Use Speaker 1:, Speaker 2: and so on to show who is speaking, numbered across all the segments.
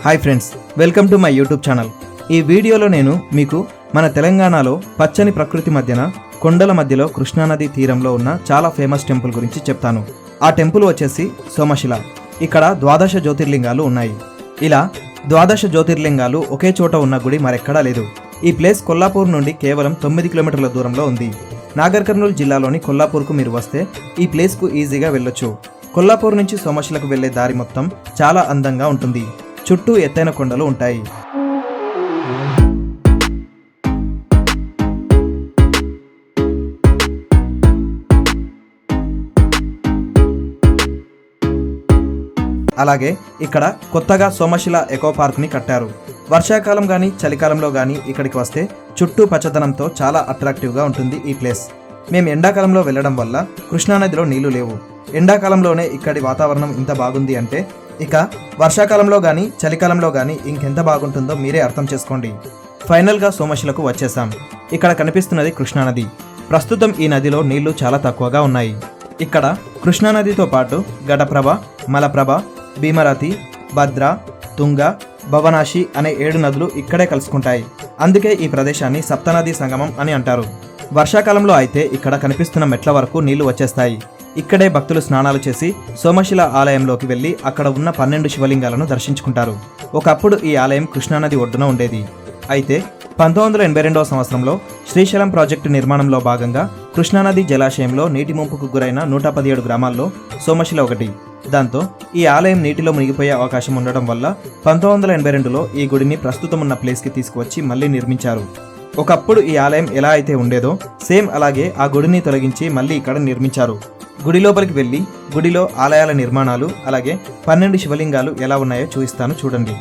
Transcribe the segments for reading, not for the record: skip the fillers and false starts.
Speaker 1: Hi friends, welcome to my YouTube channel. ఈ వీడియోలో నేను మీకు మన తెలంగాణలో పచ్చని ప్రకృతి మధ్యన కొండల మధ్యలో కృష్ణానది తీరంలో ఉన్న చాలా ఫేమస్ టెంపుల్ గురించి చెప్తాను. ఆ టెంపుల్ వచ్చేసి సోమశిల. ఇక్కడ 12 జ్యోతిర్లింగాలు ఉన్నాయి. ఇలా 12 జ్యోతిర్లింగాలు ఒకే చోట ఉన్న గుడి మరెక్కడా లేదు. ఈ ప్లేస్ కొల్లాపూర్ నుండి కేవలం 9 కిలోమీటర్ల దూరంలో ఉంది. నాగర్ కర్నూలు జిల్లాలోని కొల్లాపూర్కు మీరు వస్తే ఈ ప్లేస్కు ఈజీగా వెళ్ళొచ్చు. కొల్లాపూర్ నుంచి సోమశిలకు వెళ్లే దారి మొత్తం చాలా అందంగా ఉంటుంది. చుట్టూ ఎత్తైన కొండలు ఉంటాయి. అలాగే ఇక్కడ కొత్తగా సోమశిల ఎకో పార్క్ని కట్టారు. వర్షాకాలం కానీ చలికాలంలో కానీ ఇక్కడికి వస్తే చుట్టూ పచ్చదనంతో చాలా అట్రాక్టివ్గా ఉంటుంది ఈ ప్లేస్. మేము ఎండాకాలంలో వెళ్ళడం వల్ల కృష్ణానదిలో నీళ్లు లేవు. ఎండాకాలంలోనే ఇక్కడి వాతావరణం ఇంత బాగుంది అంటే ఇక వర్షాకాలంలో కానీ చలికాలంలో కానీ ఇంకెంత బాగుంటుందో మీరే అర్థం చేసుకోండి. ఫైనల్గా సోమశిలకు వచ్చేసాం. ఇక్కడ కనిపిస్తున్నది కృష్ణానది. ప్రస్తుతం ఈ నదిలో నీళ్లు చాలా తక్కువగా ఉన్నాయి. ఇక్కడ కృష్ణానదితో పాటు ఘటప్రభ, మలప్రభ, భీమరతి, భద్ర, తుంగ, భవనాశి అనే 7 నదులు ఇక్కడే కలుసుకుంటాయి. అందుకే ఈ ప్రదేశాన్ని సప్తనదీ సంగమం అని అంటారు. వర్షాకాలంలో అయితే ఇక్కడ కనిపిస్తున్న మెట్ల వరకు నీళ్లు వచ్చేస్తాయి. ఇక్కడే భక్తులు స్నానాలు చేసి సోమశిల ఆలయంలోకి వెళ్లి అక్కడ ఉన్న 12 శివలింగాలను దర్శించుకుంటారు. ఒకప్పుడు ఈ ఆలయం కృష్ణానది ఒడ్డున ఉండేది. అయితే 1982వ సంవత్సరంలో శ్రీశైలం ప్రాజెక్టు నిర్మాణంలో భాగంగా కృష్ణానది జలాశయంలో నీటి ముంపుకు గురైన 117 గ్రామాల్లో సోమశిల ఒకటి. దాంతో ఈ ఆలయం నీటిలో మునిగిపోయే అవకాశం ఉండడం వల్ల 1982లో ఈ గుడిని ప్రస్తుతం ఉన్న ప్లేస్కి తీసుకువచ్చి మళ్ళీ నిర్మించారు. ఒకప్పుడు ఈ ఆలయం ఎలా అయితే ఉండేదో సేమ్ అలాగే ఆ గుడిని తొలగించి మళ్ళీ ఇక్కడ నిర్మించారు. గుడి లోపలికి వెళ్ళి గుడిలో ఆలయాల నిర్మాణాలు అలాగే 12 శివలింగాలు ఎలా ఉన్నాయో చూపిస్తాను, చూడండి.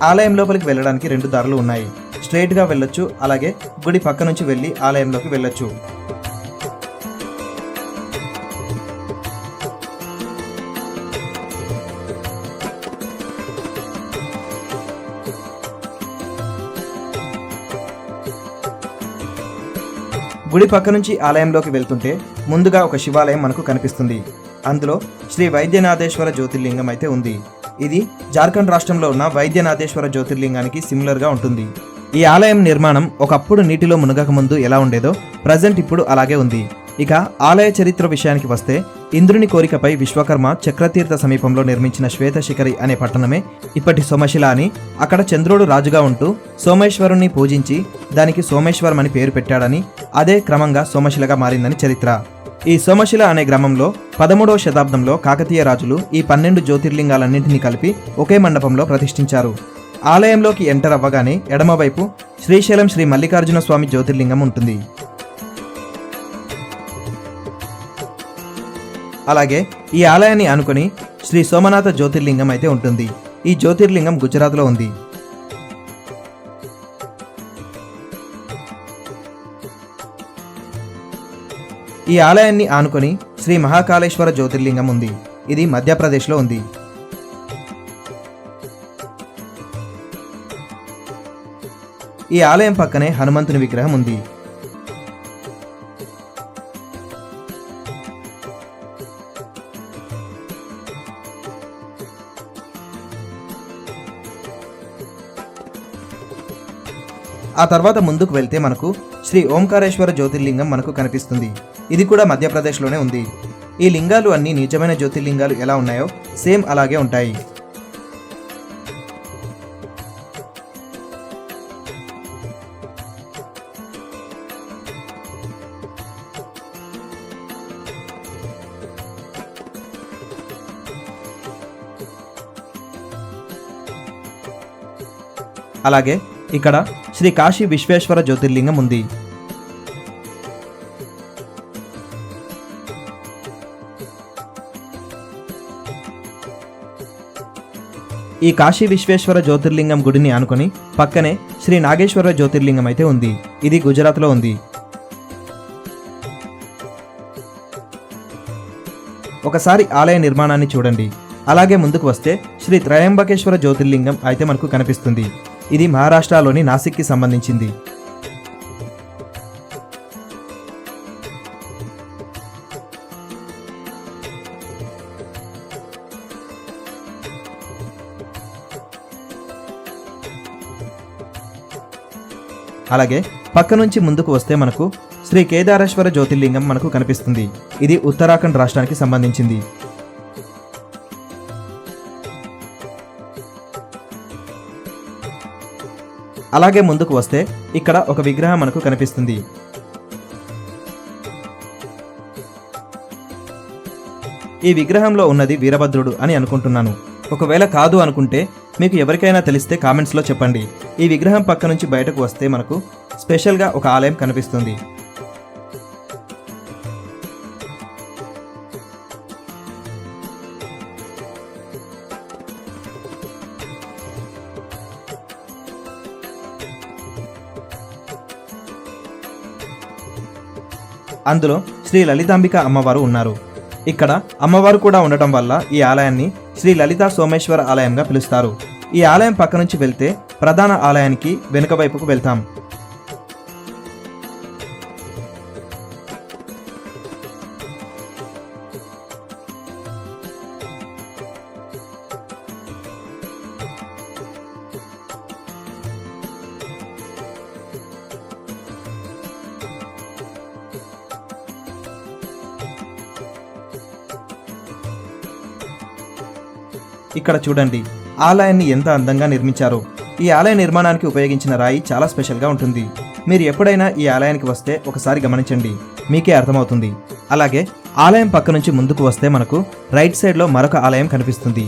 Speaker 1: ఆలయం లోపలికి వెళ్ళడానికి 2 దారులు ఉన్నాయి. స్ట్రైట్గా వెళ్ళొచ్చు, అలాగే గుడి పక్క నుంచి వెళ్ళి ఆలయంలోకి వెళ్ళొచ్చు. గుడి పక్క నుంచి ఆలయంలోకి వెళ్తుంటే ముందుగా ఒక శివాలయం మనకు కనిపిస్తుంది. అందులో శ్రీ వైద్యనాథేశ్వర జ్యోతిర్లింగం అయితే ఉంది. ఇది జార్ఖండ్ రాష్ట్రంలో ఉన్న వైద్యనాథేశ్వర జ్యోతిర్లింగానికి సిమిలర్గా ఉంటుంది. ఈ ఆలయం నిర్మాణం ఒకప్పుడు నీటిలో మునగక ముందు ఎలా ఉండేదో ప్రజెంట్ ఇప్పుడు అలాగే ఉంది. ఇక ఆలయ చరిత్ర విషయానికి వస్తే ఇంద్రుని కోరికపై విశ్వకర్మ చక్రతీర్థ సమీపంలో నిర్మించిన శ్వేతశిఖరి అనే పట్టణమే ఇప్పటి సోమశిల అని, అక్కడ చంద్రుడు రాజుగా ఉంటూ సోమేశ్వరుణ్ణి పూజించి దానికి సోమేశ్వరం అని పేరు పెట్టాడని, అదే క్రమంగా సోమశిలగా మారిందని చరిత్ర. ఈ సోమశిల అనే గ్రామంలో 13వ శతాబ్దంలో కాకతీయ రాజులు ఈ 12 జ్యోతిర్లింగాలన్నింటినీ కలిపి ఒకే మండపంలో ప్రతిష్ఠించారు. ఆలయంలోకి ఎంటర్ అవ్వగానే ఎడమవైపు శ్రీశైలం శ్రీ మల్లికార్జున స్వామి జ్యోతిర్లింగం ఉంటుంది. అలాగే ఈ ఆలయాన్ని ఆనుకొని శ్రీ సోమనాథ జ్యోతిర్లింగం అయితే ఉంటుంది. ఈ జ్యోతిర్లింగం గుజరాత్లో ఉంది. ఈ ఆలయాన్ని ఆనుకొని శ్రీ మహాకాళేశ్వర జ్యోతిర్లింగం ఉంది. ఇది మధ్యప్రదేశ్లో ఉంది. ఈ ఆలయం పక్కనే హనుమంతుని విగ్రహం ఉంది. ఆ తర్వాత ముందుకు వెళ్తే మనకు శ్రీ ఓంకారేశ్వర జ్యోతిర్లింగం మనకు కనిపిస్తుంది. ఇది కూడా మధ్యప్రదేశ్లోనే ఉంది. ఈ లింగాలు అన్ని నిజమైన జ్యోతిర్లింగాలు ఎలా ఉన్నాయో సేమ్ అలాగే ఉంటాయి. అలాగే ఇక్కడ శ్రీ కాశీ విశ్వేశ్వర జ్యోతిర్లింగం ఉంది. ఈ కాశీ విశ్వేశ్వర జ్యోతిర్లింగం గుడిని ఆనుకొని పక్కనే శ్రీ నాగేశ్వర జ్యోతిర్లింగం అయితే ఉంది. ఇది గుజరాత్లో ఉంది. ఒకసారి ఆలయ నిర్మాణాన్ని చూడండి. అలాగే ముందుకు వస్తే శ్రీ త్రయంబకేశ్వర జ్యోతిర్లింగం అయితే మనకు కనిపిస్తుంది. ఇది మహారాష్ట్రలోని నాసిక్కి సంబంధించింది. అలాగే పక్క నుంచి ముందుకు వస్తే మనకు శ్రీ కేదారేశ్వర జ్యోతిర్లింగం మనకు కనిపిస్తుంది. ఇది ఉత్తరాఖండ్ రాష్ట్రానికి సంబంధించింది. అలాగే ముందుకు వస్తే ఇక్కడ ఒక విగ్రహం మనకు కనిపిస్తుంది. ఈ విగ్రహంలో ఉన్నది వీరభద్రుడు అని అనుకుంటున్నాను. ఒకవేళ కాదు అనుకుంటే మీకు ఎవరికైనా తెలిస్తే కామెంట్స్లో చెప్పండి. ఈ విగ్రహం పక్క నుంచి బయటకు వస్తే మనకు స్పెషల్గా ఒక ఆలయం కనిపిస్తుంది. అందులో శ్రీ లలితాంబిక అమ్మవారు ఉన్నారు. ఇక్కడ అమ్మవారు కూడా ఉండటం వల్ల ఈ ఆలయాన్ని శ్రీ లలితా సోమేశ్వర ఆలయంగా పిలుస్తారు. ఈ ఆలయం పక్క నుంచి వెళ్తే ప్రధాన ఆలయానికి వెనుక వైపుకు వెళ్తాం. ఇక్కడ చూడండి ఆలయాన్ని ఎంత అందంగా నిర్మించారో. ఈ ఆలయ నిర్మాణానికి ఉపయోగించిన రాయి చాలా స్పెషల్గా ఉంటుంది. మీరు ఎప్పుడైనా ఈ ఆలయానికి వస్తే ఒకసారి గమనించండి, మీకే అర్థమవుతుంది. అలాగే ఆలయం పక్క నుంచి ముందుకు వస్తే మనకు రైట్ సైడ్లో మరొక ఆలయం కనిపిస్తుంది.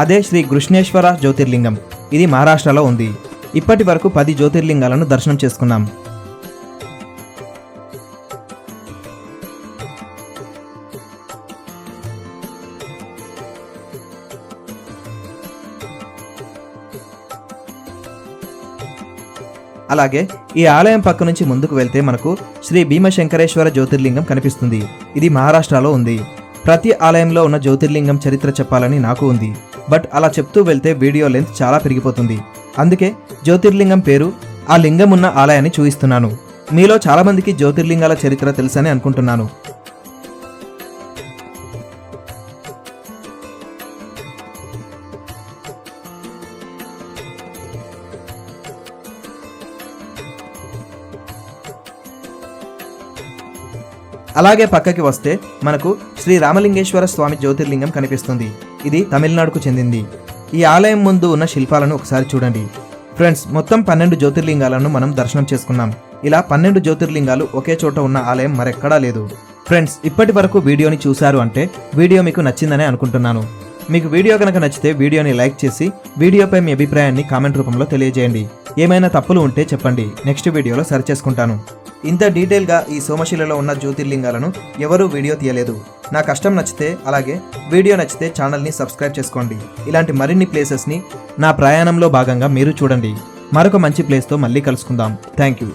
Speaker 1: అదే శ్రీ కృష్ణేశ్వర జ్యోతిర్లింగం. ఇది మహారాష్ట్రలో ఉంది. ఇప్పటి వరకు 10 జ్యోతిర్లింగాలను దర్శనం చేసుకున్నాం. అలాగే ఈ ఆలయం పక్క నుంచి ముందుకు వెళ్తే మనకు శ్రీ భీమశంకరేశ్వర జ్యోతిర్లింగం కనిపిస్తుంది. ఇది మహారాష్ట్రలో ఉంది. ప్రతి ఆలయంలో ఉన్న జ్యోతిర్లింగం చరిత్ర చెప్పాలని నాకు ఉంది. బట్ అలా చెప్తూ వెళ్తే వీడియో లెంత్ చాలా పెరిగిపోతుంది. అందుకే జ్యోతిర్లింగం పేరు, ఆ లింగం ఉన్న ఆలయాన్ని చూపిస్తున్నాను. మీలో చాలామందికి జ్యోతిర్లింగాల చరిత్ర తెలుసని అనుకుంటున్నాను. అలాగే పక్కకి వస్తే మనకు శ్రీ రామలింగేశ్వర స్వామి జ్యోతిర్లింగం కనిపిస్తుంది. ఇది తమిళనాడుకు చెందింది. ఈ ఆలయం ముందు ఉన్న శిల్పాలను ఒకసారి చూడండి. ఫ్రెండ్స్, మొత్తం 12 జ్యోతిర్లింగాలను మనం దర్శనం చేసుకున్నాం. ఇలా 12 జ్యోతిర్లింగాలు ఒకే చోట ఉన్న ఆలయం మరెక్కడా లేదు. ఫ్రెండ్స్, ఇప్పటి వరకు వీడియోని చూశారు అంటే వీడియో మీకు నచ్చిందనే అనుకుంటున్నాను. మీకు వీడియో కనుక నచ్చితే వీడియోని లైక్ చేసి వీడియోపై మీ అభిప్రాయాన్ని కామెంట్ రూపంలో తెలియజేయండి. ఏమైనా తప్పులు ఉంటే చెప్పండి, నెక్స్ట్ వీడియోలో సరి చేసుకుంటాను. ఇంత డీటెయిల్గా ఈ సోమశిలలో ఉన్న జ్యోతిర్లింగాలను ఎవరూ వీడియో తీయలేదు. నా కష్టం నచ్చితే, అలాగే వీడియో నచ్చితే ఛానల్ని సబ్స్క్రైబ్ చేసుకోండి. ఇలాంటి మరిన్ని ప్లేసెస్ని నా ప్రయాణంలో భాగంగా మీరు చూడండి. మరొక మంచి ప్లేస్తో మళ్ళీ కలుసుకుందాం. Thank you.